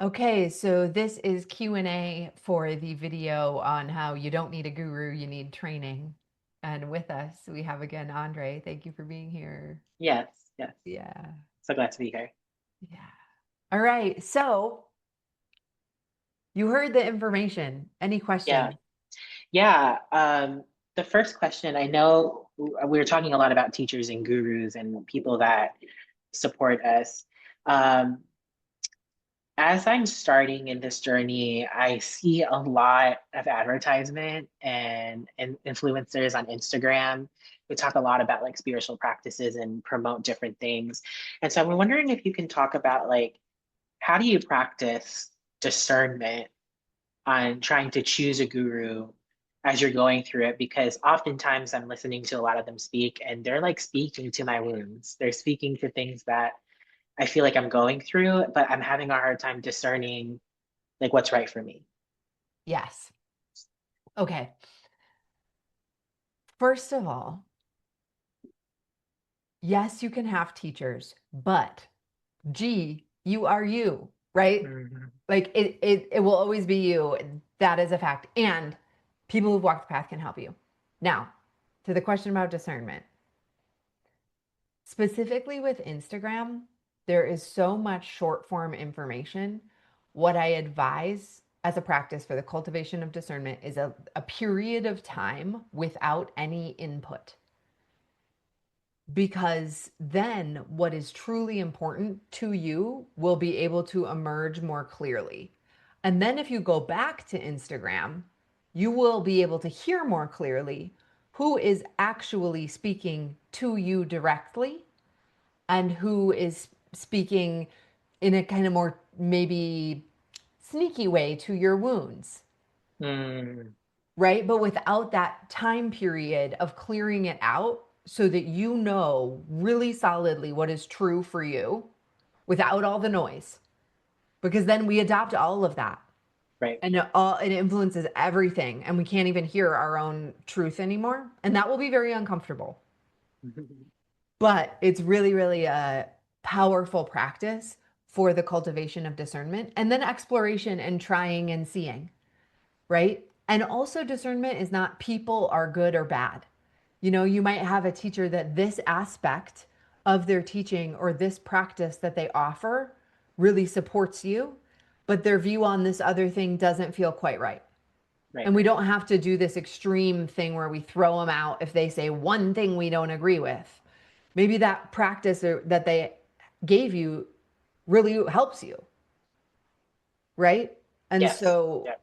Okay, so this is Q&A for the video on how you don't need a guru, you need training. And with us, we have again Andre. Thank you for being here. Yes, yes. Yeah. So glad to be here. Yeah. All right. So you heard the information. Any Yeah. questions? Yeah. The first question, I know we were talking a lot about teachers and gurus and people that support us. Um, as I'm starting in this journey, I see a lot of advertisement and influencers on Instagram. We talk a lot about like spiritual practices and promote different things. And so I'm wondering if you can talk about like how do you practice discernment on trying to choose a guru as you're going through it, because oftentimes I'm listening to a lot of them speak and they're like speaking to my wounds. They're speaking to things that I feel like I'm going through, but I'm having a hard time discerning like what's right for me. Yes. Okay. First of all, yes, you can have teachers, but you are you, right? Mhm. Like it will always be you. That is a fact. And people who've walked the path can help you. Now, to the question about discernment, specifically with Instagram, there is so much short form information. What I advise as a practice for the cultivation of discernment is a period of time without any input, because then what is truly important to you will be able to emerge more clearly. And then if you go back to Instagram, you will be able to hear more clearly who is actually speaking to you directly and who is speaking in a kind of more maybe sneaky way to your wounds, Mm, right? But without that time period of clearing it out so that you know really solidly what is true for you without all the noise. Because then we adopt all of that right. and it influences everything and we can't even hear our own truth anymore. And that will be very uncomfortable. But it's really, really a powerful practice for the cultivation of discernment and then exploration and trying and seeing, right? And also, discernment is not people are good or bad. You know, you might have a teacher that this aspect of their teaching or this practice that they offer really supports you, but their view on this other thing doesn't feel quite right. Right. And we don't have to do this extreme thing where we throw them out if they say one thing we don't agree with. Maybe that practice that they gave you really helps you, right? And Yes. so Yeah.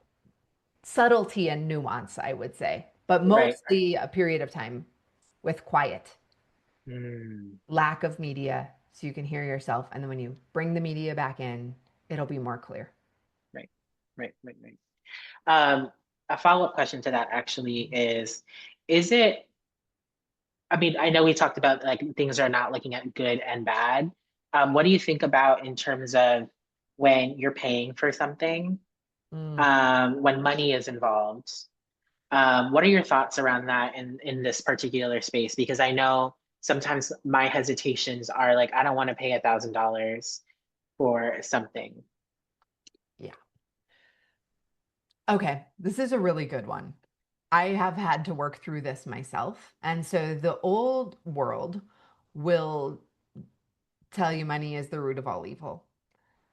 subtlety and nuance, I would say, but Right. Right. mostly a period of time with quiet, Mm, lack of media, so you can hear yourself. And then when you bring the media back in, it'll be more clear. right. Right. Right. Right. Um, a follow-up question to that actually is it I mean, I know we talked about like things are not looking at good and bad. What do you think about in terms of when you're paying for something, Mm. when money is involved? What are your thoughts around that in this particular space? Because I know sometimes my hesitations are like, I don't want to pay $1,000 for something. Yeah. Okay. This is a really good one. I have had to work through this myself. And so the old world will tell you money is the root of all evil.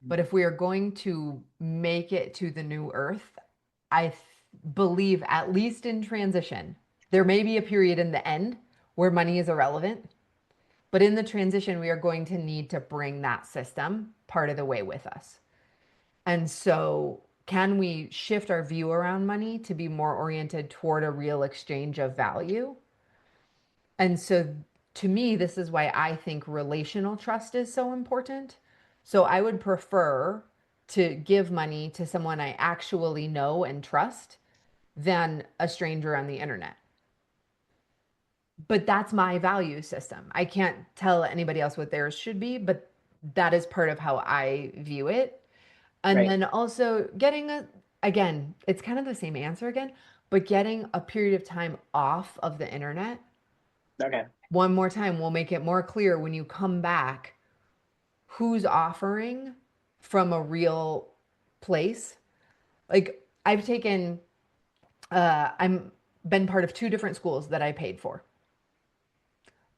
But if we are going to make it to the new earth, I believe, at least in transition, there may be a period in the end where money is irrelevant. But in the transition, we are going to need to bring that system part of the way with us. And so, can we shift our view around money to be more oriented toward a real exchange of value? And so, to me, this is why I think relational trust is so important. So, I would prefer to give money to someone I actually know and trust than a stranger on the internet. But that's my value system. I can't tell anybody else what theirs should be, but that is part of how I view it. And Right. then also getting again, it's kind of the same answer again, but getting a period of time off of the internet Okay. one more time will make it more clear when you come back who's offering from a real place. Like I've taken, I'm been part of two different schools that I paid for.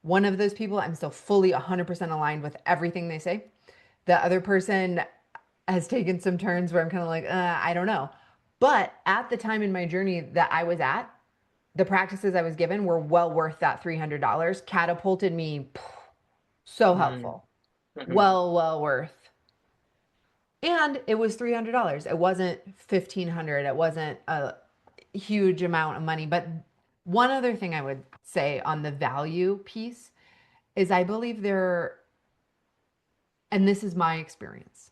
One of those people, I'm still fully 100% aligned with everything they say. The other person has taken some turns where I'm kind of like, I don't know. But at the time in my journey that I was at, the practices I was given were well worth that $300, catapulted me so Mm, helpful. mhm. Well worth. And it was $300. It wasn't 1,500. It wasn't a huge amount of money. But one other thing I would say on the value piece is I believe there, and this is my experience,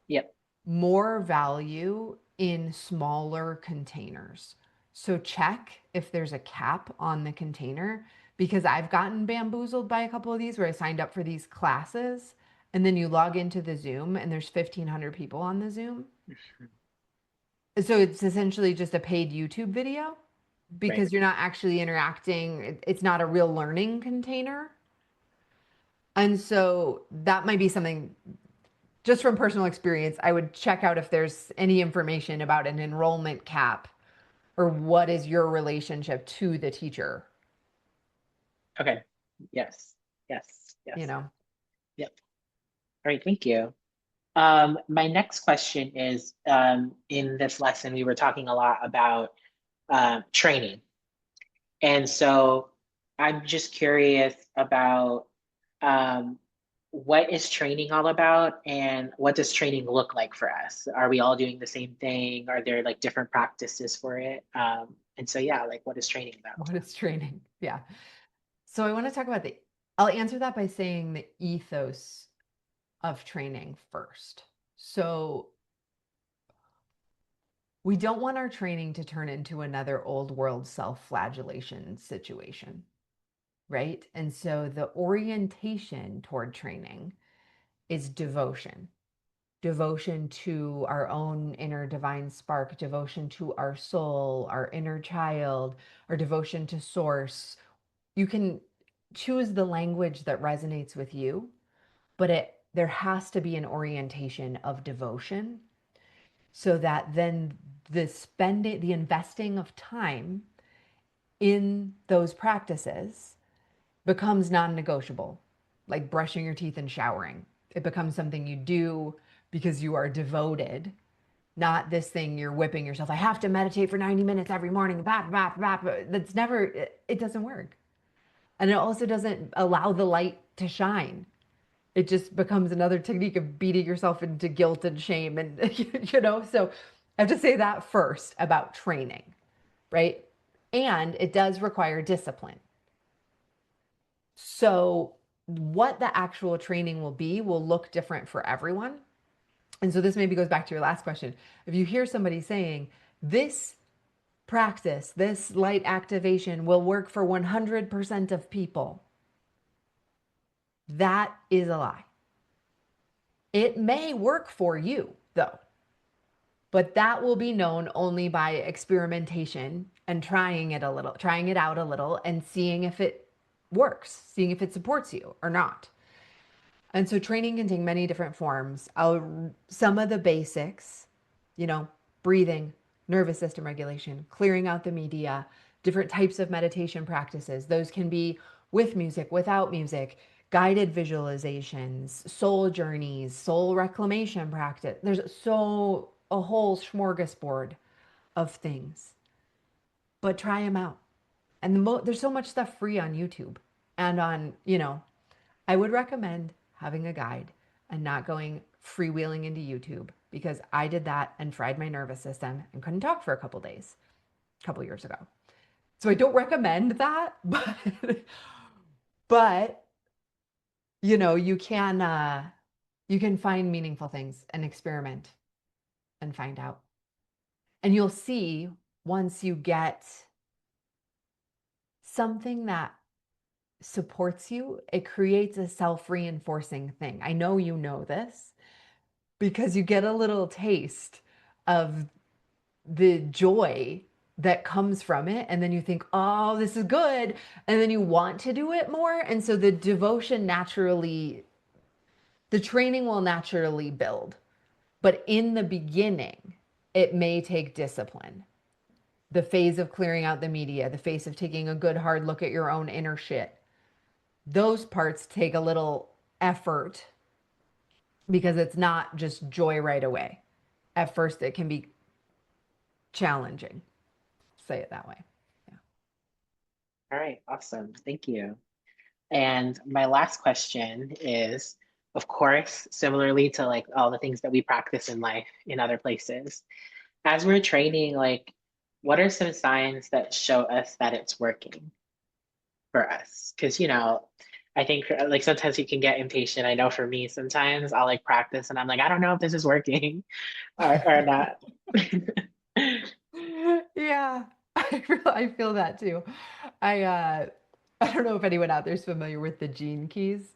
Yep. more value in smaller containers. So check if there's a cap on the container because I've gotten bamboozled by a couple of these where I signed up for these classes and then you log into the Zoom and there's 1,500 people on the Zoom. So it's essentially just a paid YouTube video Right. because you're not actually interacting. It's not a real learning container. And so that might be something just from personal experience, I would check out if there's any information about an enrollment cap or what is your relationship to the teacher, Okay. Yes. Yes. you Yes. know? Yep. All right. Thank you. My next question is, in this lesson, we were talking a lot about training. And so I'm just curious about um, what is training all about and what does training look like for us? Are we all doing the same thing? Are there like different practices for it? And so, yeah, like what is training about? What is training? Yeah. So I want to talk about I'll answer that by saying the ethos of training first. So we don't want our training to turn into another old world self-flagellation situation, right? And so the orientation toward training is devotion to our own inner divine spark, devotion to our soul, our inner child, our devotion to source. You can choose the language that resonates with you, but there has to be an orientation of devotion so that then the investing of time in those practices becomes non-negotiable, like brushing your teeth and showering. It becomes something you do because you are devoted, not this thing you're whipping yourself. I have to meditate for 90 minutes every morning. Bap, bap, bap. That's never, it doesn't work. And it also doesn't allow the light to shine. It just becomes another technique of beating yourself into guilt and shame. And, so I have to say that first about training, right? And it does require discipline. So, what the actual training will be will look different for everyone. And so, this maybe goes back to your last question. If you hear somebody saying, this practice, this light activation will work for 100% of people, that is a lie. It may work for you, though, but that will be known only by experimentation and trying it out a little and seeing if it works, seeing if it supports you or not. And so training can take many different forms. Some of the basics, you know, breathing, nervous system regulation, clearing out the media, different types of meditation practices. Those can be with music, without music, guided visualizations, soul journeys, soul reclamation practice. There's a whole smorgasbord of things, but try them out. And there's so much stuff free on YouTube and I would recommend having a guide and not going freewheeling into YouTube because I did that and fried my nervous system and couldn't talk for a couple days, a couple years ago. So I don't recommend that, but you can find meaningful things and experiment and find out. And you'll see once you get something that supports you, it creates a self-reinforcing thing. I know you know this because you get a little taste of the joy that comes from it. And then you think, oh, this is good. And then you want to do it more. And so the training will naturally build. But in the beginning, it may take discipline. The phase of clearing out the media, the phase of taking a good hard look at your own inner shit. Those parts take a little effort because it's not just joy right away. At first, it can be challenging. Say it that way. Yeah. All right, awesome. Thank you. And my last question is, of course, similarly to like all the things that we practice in life in other places, as we're training, like, what are some signs that show us that it's working for us? Because, I think like sometimes you can get impatient. I know for me, sometimes I'll like practice and I'm like, I don't know if this is working or not. Yeah, I feel that too. I uh I don't know if anyone out there is familiar with the gene keys.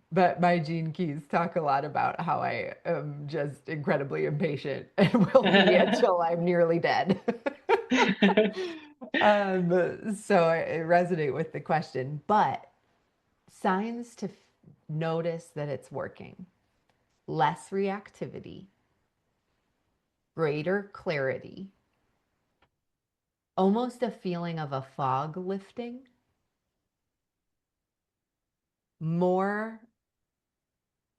But my gene keys talk a lot about how I am just incredibly impatient and will be until I'm nearly dead. So I resonate with the question, but signs to notice that it's working: less reactivity, greater clarity, almost a feeling of a fog lifting, more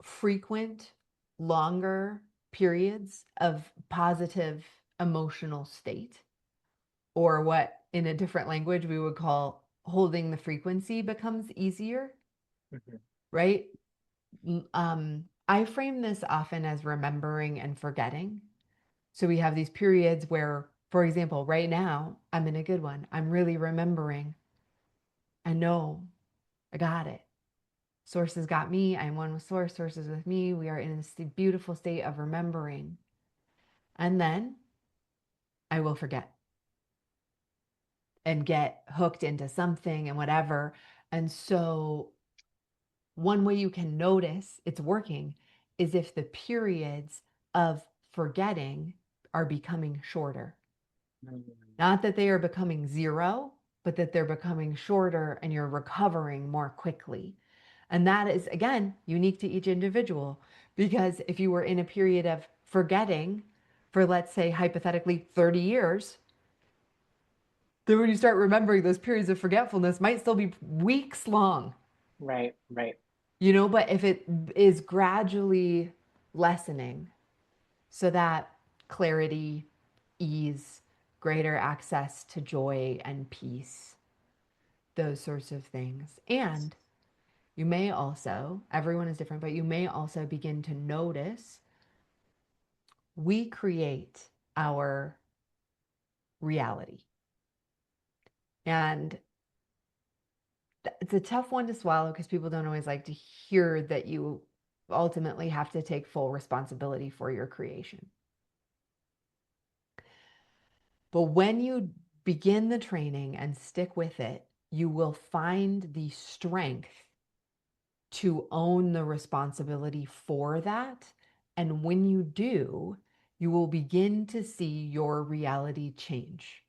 frequent, longer periods of positive emotional state, or what in a different language we would call holding the frequency becomes easier, Mhm. right? I frame this often as remembering and forgetting. So we have these periods where, for example, right now, I'm in a good one. I'm really remembering. I know I got it. Sources got me. I'm one with source. Source is with me. We are in this beautiful state of remembering. And then I will forget and get hooked into something and whatever. And so, one way you can notice it's working is if the periods of forgetting are becoming shorter. Not that they are becoming zero, but that they're becoming shorter and you're recovering more quickly. And that is, again, unique to each individual. Because if you were in a period of forgetting for, let's say, hypothetically 30 years, then when you start remembering, those periods of forgetfulness might still be weeks long, Right, right. but if it is gradually lessening, so that clarity, ease, greater access to joy and peace, those sorts of things. And you may also, everyone is different, but you may also begin to notice we create our reality. And it's a tough one to swallow because people don't always like to hear that you ultimately have to take full responsibility for your creation. But when you begin the training and stick with it, you will find the strength to own the responsibility for that. And when you do, you will begin to see your reality change.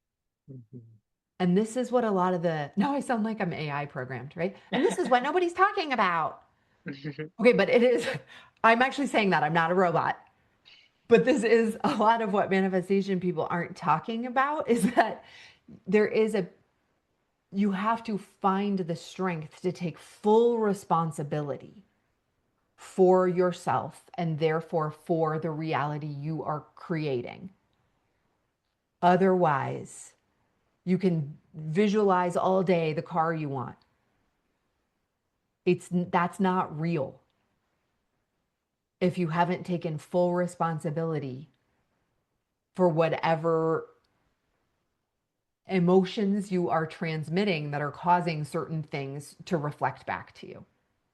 Mhm. And this is what a lot of now I sound like I'm AI programmed, right? And this is what nobody's talking about. Okay, but it is, I'm actually saying that I'm not a robot. But this is a lot of what manifestation people aren't talking about is that there is you have to find the strength to take full responsibility for yourself and therefore for the reality you are creating. Otherwise, you can visualize all day the car you want. That's not real if you haven't taken full responsibility for whatever emotions you are transmitting that are causing certain things to reflect back to you.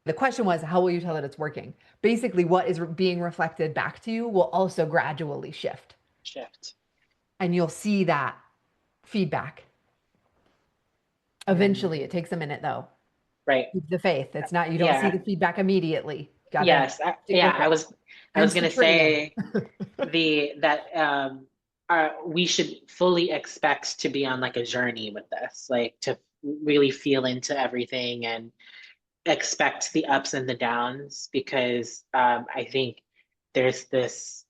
The question was, how will you tell that it's working? Basically, what is being reflected back to you will also gradually shift. Shift. And you'll see that feedback. Mm, Eventually, it takes a minute though. right. Keep the faith. It's not, you don't see Yeah. the feedback immediately. Got to Yes. stick Yeah. with I it. was. I was Hence the gonna training. say the that we should fully expect to be on like a journey with this, like to really feel into everything and expect the ups and the downs because I think there's this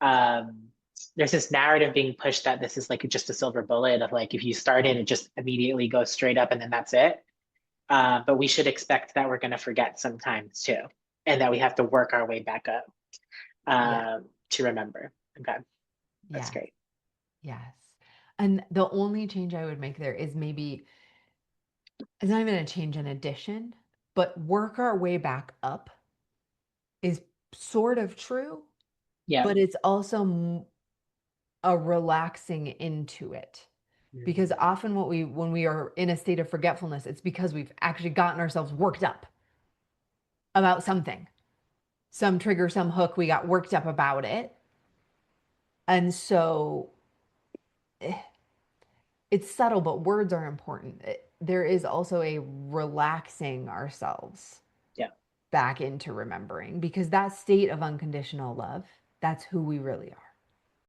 um there's this narrative being pushed that this is like just a silver bullet of like if you start it, it just immediately goes straight up and then that's it. But we should expect that we're going to forget sometimes too, and that we have to work our way back up Yeah. to remember. Okay, that's Yes. great. Yes. And the only change I would make there is maybe it's not even a change in addition, but work our way back up is sort of true, Yeah. but it's also a relaxing into it. Because Mhm. often when we are in a state of forgetfulness, it's because we've actually gotten ourselves worked up about something. Some trigger, some hook, we got worked up about it. And so it's subtle, but words are important. There is also a relaxing ourselves Yeah. back into remembering because that state of unconditional love, that's who we really are.